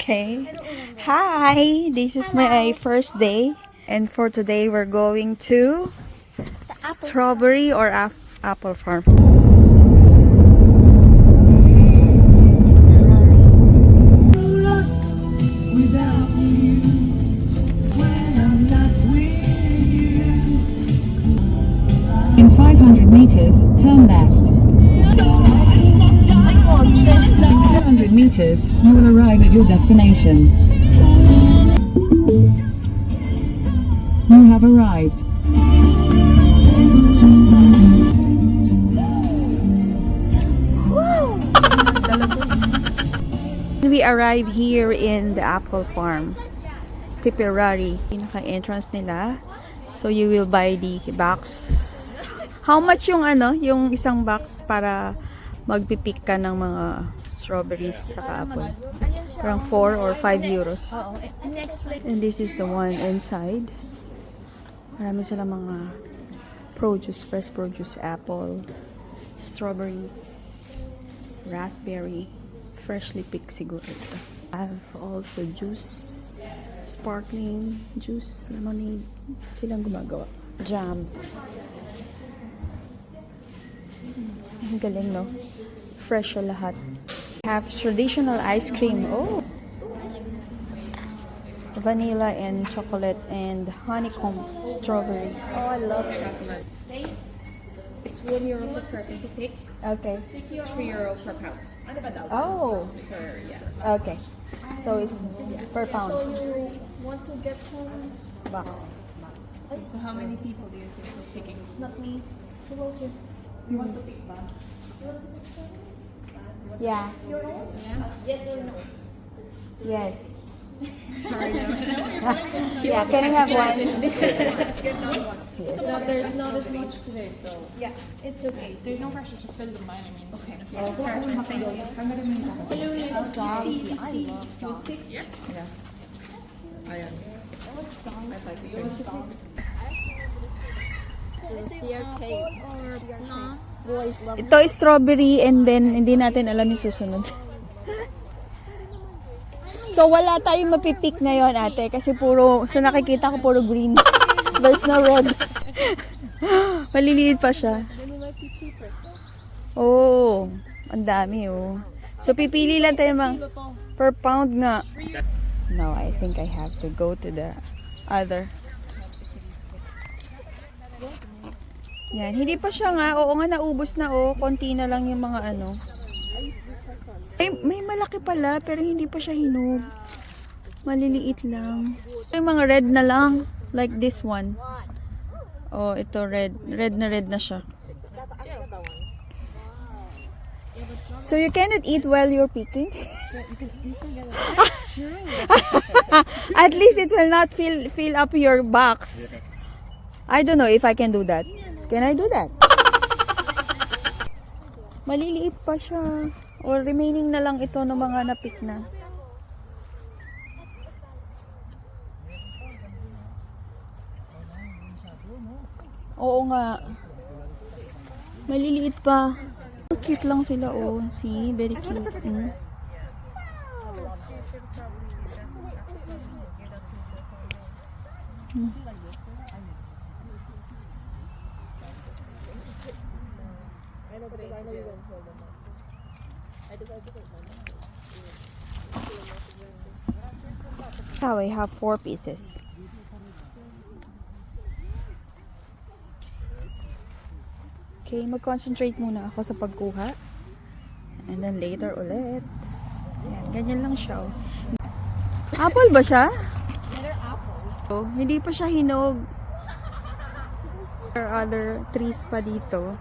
Okay. Hi, this is my first day, and for today we're going to strawberry or apple farm. In 500 meters, turn left. In 200 meters, you will arrive at your destination. You have arrived. We arrive here in the apple farm, Tipperary. Pinaka-entrance nila. So you will buy the box. How much yung yung isang box para magpipick ka ng mga strawberries sa apple? Around 4 or 5 euros. And this is the one inside. Marami sila mga produce, fresh produce, apple, strawberries, raspberry, freshly picked siguro ito. I have also juice, sparkling juice, lemonade, silang gumagawa. Jams. Ang galing, no? Fresh siya lahat. Have traditional ice cream. Oh! Vanilla and chocolate and honeycomb strawberry. Oh, I love chocolate. It's €1 per person to pick. Okay. €3 per pound. Oh! Yeah. Okay. So it's per pound. So you want to get some? Box. So how many people do you think are picking? Not me. Who wrote it? You want to pick one? Yeah. Yeah. Yes or no? Yes. Sorry, no. Yeah, can I have one? So there's not as much today, so Yeah, it's okay. There's no pressure to fill them by any means. Okay. Ito is strawberry and then hindi natin alam yung susunod. So wala tayong mapipick ngayon, ate, kasi puro, sa nakikita ko puro green. There's no red. Maliliit pa siya. Oh, ang dami oh. So pipili lang tayo per pound nga. Now I think I have to go to the other. Yan, hindi pa siya nga. Oo nga, naubos na oh. Konti na lang yung mga ano. May malaki pala, pero hindi pa siya hinog. Maliliit lang. Yung mga red na lang. Like this one. Oh, ito red. Red na siya. So you cannot eat while you're picking? At least it will not fill up your box. I don't know if I can do that. Can I do that? Maliliit pa siya. Or remaining na lang ito ng mga na-pick na. Oo nga. Maliliit pa. Cute lang sila, oh. See? Very cute. Now I have 4 pieces. Okay, mag-concentrate muna ako sa pagkuha. And then later ulit. Yan, ganyan lang siya. Oh. Apple ba siya? Oh, hindi pa siya hinog. There are other trees pa dito.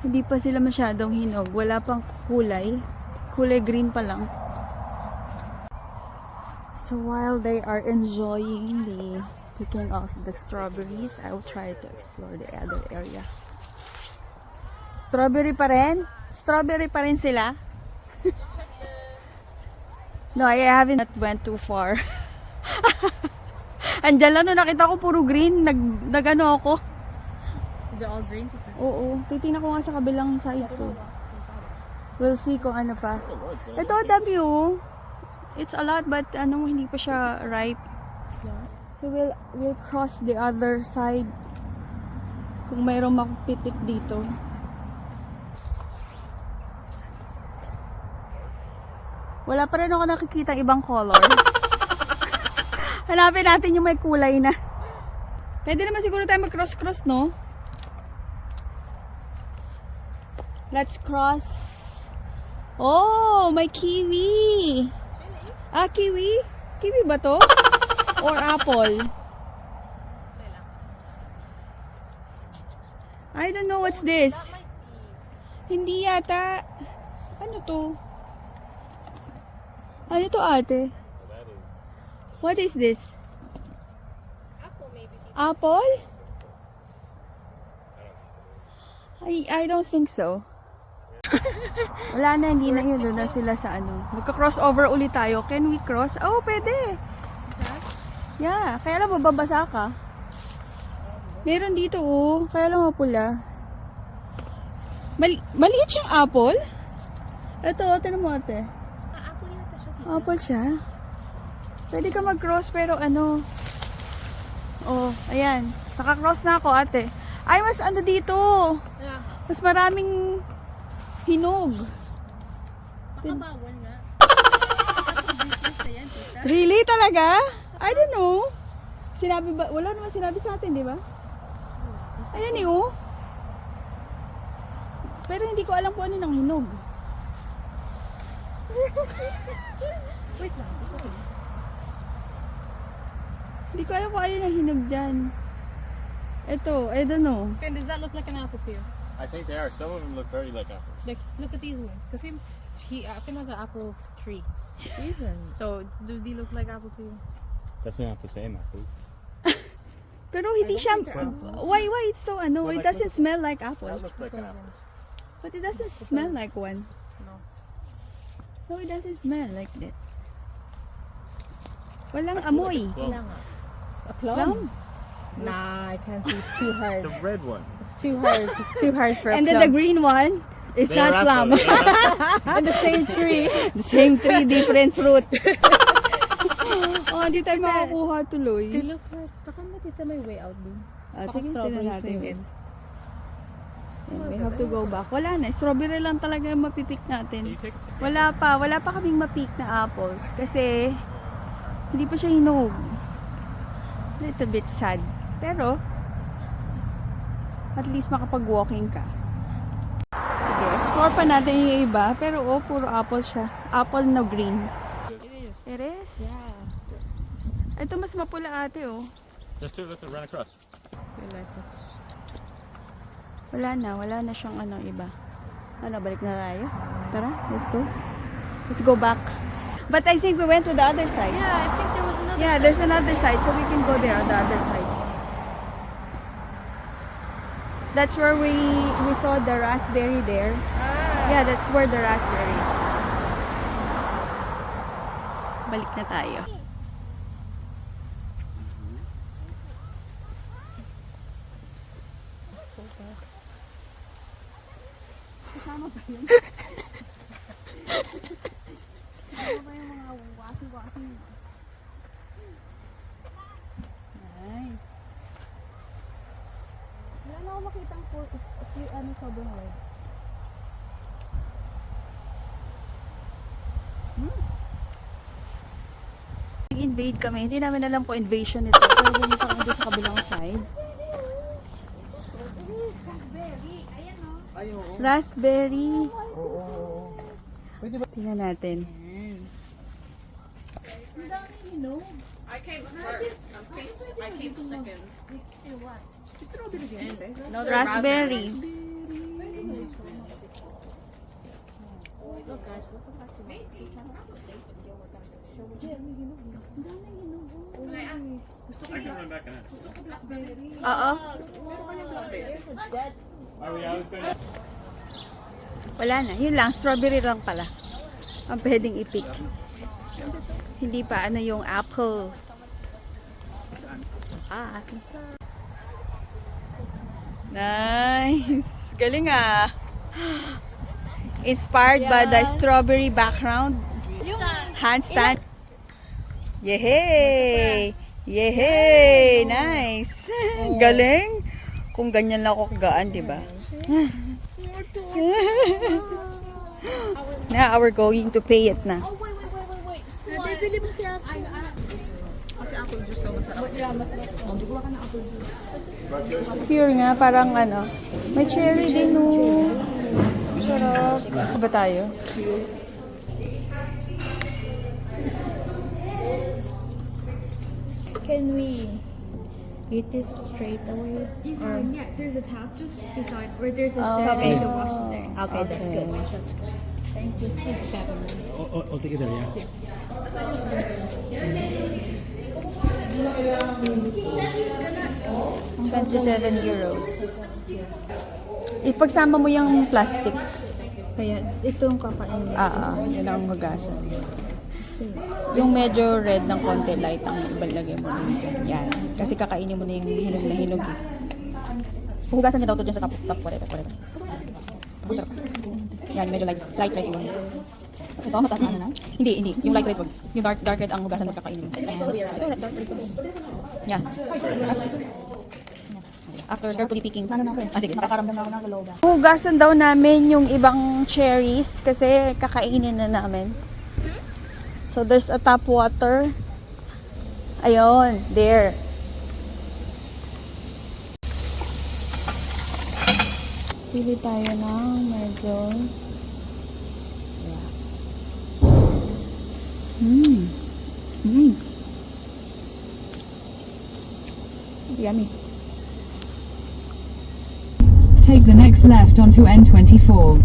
Hindi pa sila masyadong hinog. Wala pang kulay. Kulay green pa lang. So while they are enjoying the picking of the strawberries, I will try to explore the other area. Strawberry pa rin? Strawberry pa rin sila? No, I haven't went too far. Andiyan lang, no, nakita ko puro green. Nag-ano ako. Is it all green? Oo, titingnan ko nga sa kabilang side. So. We'll see kung ano pa. Ito, dami oh. It's a lot, but ano, hindi pa siya ripe. So we'll cross the other side. Kung mayroong makapipik dito. Wala pa rin ako nakikita ibang color. Hanapin natin yung may kulay na. Pwede naman siguro tayo mag-cross-cross, no? Let's cross. Oh, may kiwi. Ah, kiwi? Kiwi ba to? Or apple? I don't know what's this. Hindi yata. Ano to? Ano to, ate? What is this? Apple maybe. Apple? I don't think so. Wala na, hindi na yun. Doon na sila sa ano. Magka-crossover ulit tayo. Can we cross? Oh, pwede. Yeah, kaya lang mababasa ka. Meron dito, oh. Kaya lang mapula. Maliit siyang apple? Ito, tinan mo, ate. Apple yata siya. Apple siya. Pwede ka mag-cross pero ano. Oh, ayan. Naka-cross na ako, ate. Ay, mas ano dito. Yeah. Mas maraming hinog. Baka bawal nga. Business na yan, tita. Really? Talaga? I don't know. Sinabi ba? Wala naman sinabi sa atin, di ba? Ayan eh, oh. Pero hindi ko alam kung ano ng hinog. Wait lang. Hindi ko alam kung ano ng hinog dyan. Ito, I don't know. Ken, does that look like an apple to you? I think they are. Some of them look very like apples. Like, look at these ones. Kasi Ken has an apple tree. These ones. So, do they look like apple to you? Definitely not the same apples. Pero hindi siya, why it's so ano, Well, it like, doesn't smell like apple. That looks like an apple. But it doesn't smell like one. No. No, it doesn't smell like that. Walang amoy. Well, A plum? Plum. Nah, I can't see. It's too hard. the red one. It's too hard. It's too hard for And a then the plum. green one is They not are plum. apples. They are apples. And the same tree. The same three different fruit. Oh, hindi tayo makakuha They tuloy. look like, baka makita may way out dun. Ah, Baka sige, strawberries tingnan natin. na yun. We have to go back. Wala na, strawberry lang talaga yung mapipik Can natin. you take it? Wala pa kaming mapik na apples kasi hindi pa siya hinog. Little bit sad. Pero at least makapag-walking ka. Sige, explore pa natin yung iba. Pero oh, puro apple siya. Apple na green. It is. It is? Yeah. Ito mas mapula ate oh. Just to run across. Wala na siyang ano iba. Ano, balik na tayo? Tara, let's go. Let's go back. But I think we went to the other side. Yeah, I think there was another. Yeah, there's another side, so we can go there on the other side. That's where we saw the raspberry there. Yeah, that's where the raspberry. Balik na tayo. Kasama ba yun? Kasama ba yung mga wasi-wasi? Nice. Wala na ako makita ang sobrang red. Invade kami. Hindi namin alam po invasion ito. Pero pumunta kami doon sa kabilang side. Raspberry. Tingnan natin. I came first. I came second. No, they're Raspberry. Look guys, welcome back to my I can run back and ask. Oo. There's a dead. Are we? I was going to. Wala na. Yun lang. Strawberry lang pala. Ang pwedeng i-pick. Hindi pa ano yung apple. Ah. Nice. Galing ah. Inspired by the strawberry background. Handstand. Yehey! Yehey! Nice! Galing! Kung ganyan lang ako kagaan, di ba? Now we're going to pay it na. Pure nga, parang ano. May cherry din, no. Sarap. Ano ba tayo? Can we eat this straight away? You can, yeah. There's a tap just beside, or there's a Oh, sink okay. you can wash it there. Okay, that's good. That's good. Thank you. I'll take it there, yeah. €27. Ipagsama mo yung plastic. Kaya, ito yung kakainin. Yun ang hugasan. Yung medyo red ng konti light ang ibalagay mo dito. Yan. Kasi kakainin mo na yung hinog na hinog eh. Hugasan niya daw to dyan sa top, whatever. Ang sarap. Yan, medyo light red yun. Ito, mataas na na? Hindi. Yung light red wag. Yung dark red ang hugasan na kakainin mo. Yan. After carefully picking. Sige, nakakaramdam na ako ng loob. Hugasan daw namin yung ibang cherries kasi kakainin na namin. So, there's a tap water. Ayun, there. Pili tayo ng medyo... Yummy. Take the next left onto N24.